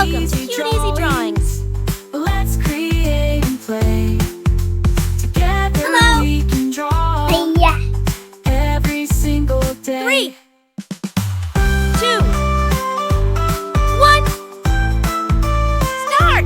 Welcome to Cute Easy Drawings. Let's create and play. Together we can draw every single day. 3, 2, 1, start!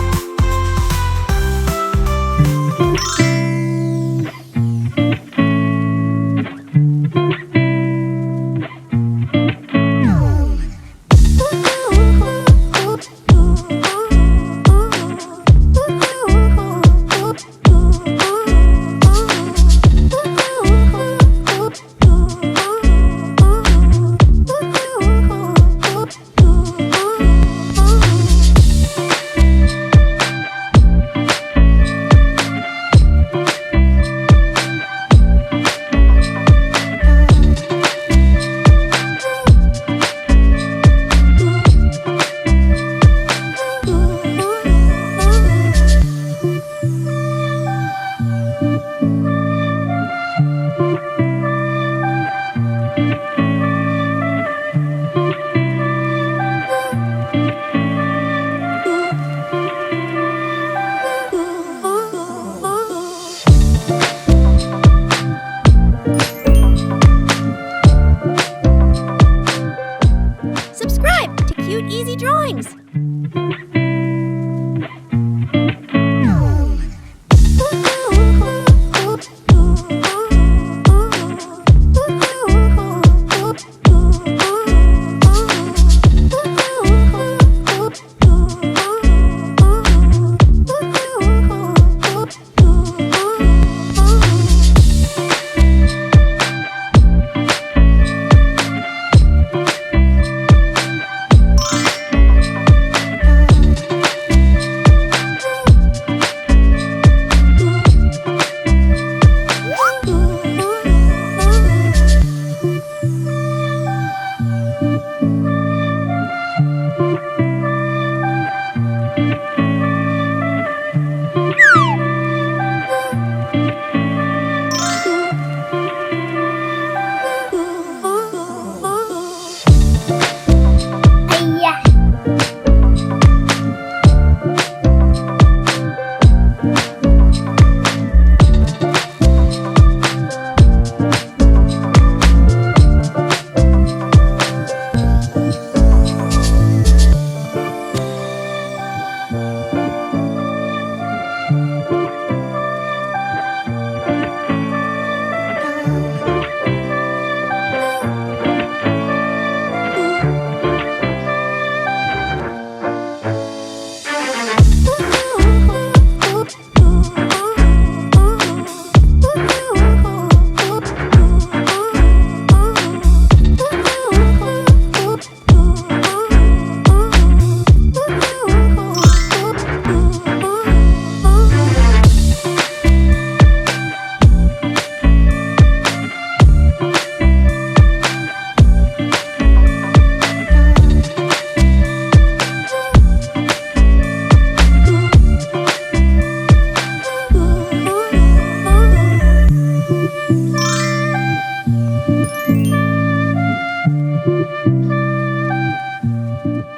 Subscribe to Cute Easy Drawings.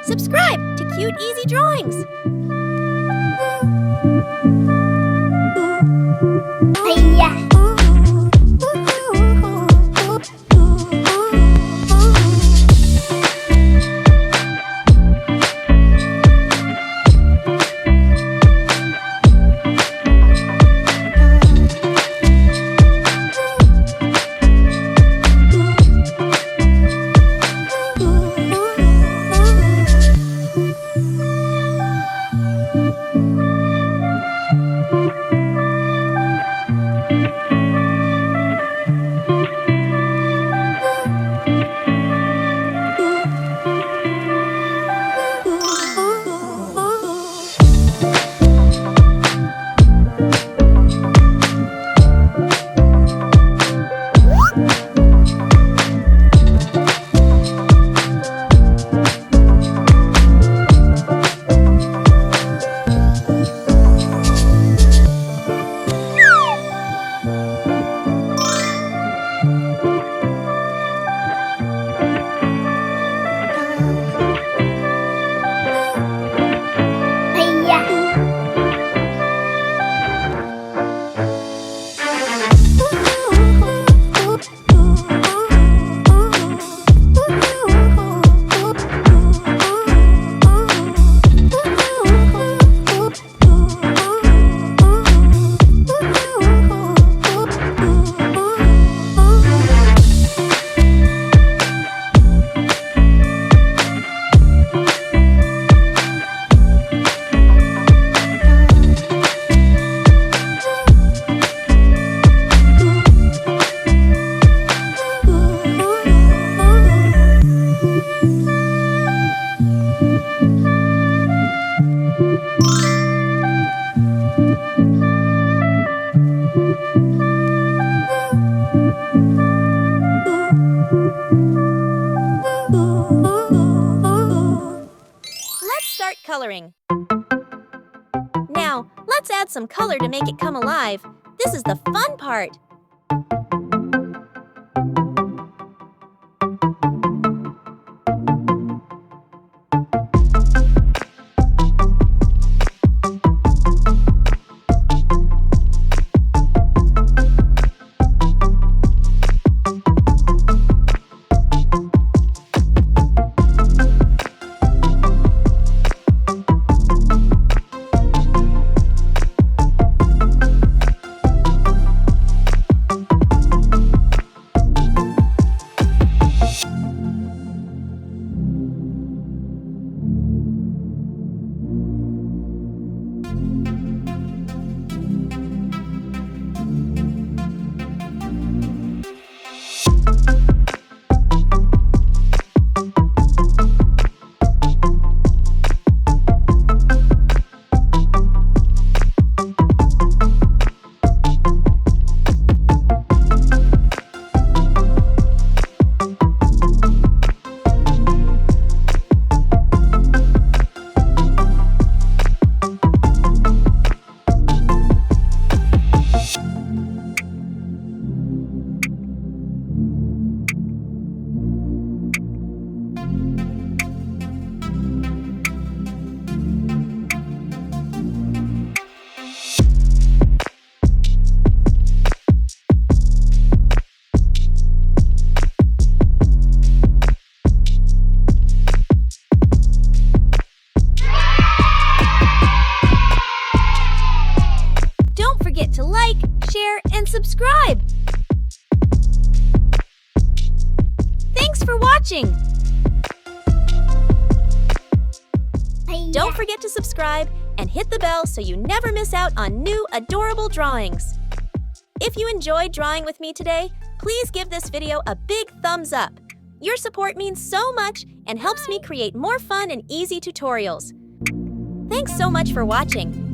Subscribe to Cute Easy Drawings. coloring. Now, let's add some color to make it come alive. This is the fun part. To like, share, and subscribe. Thanks for watching. Don't forget to subscribe and hit the bell so you never miss out on new adorable drawings. If you enjoyed drawing with me today, please give this video a big thumbs up. Your support means so much and helps me create more fun and easy tutorials. Thanks so much for watching.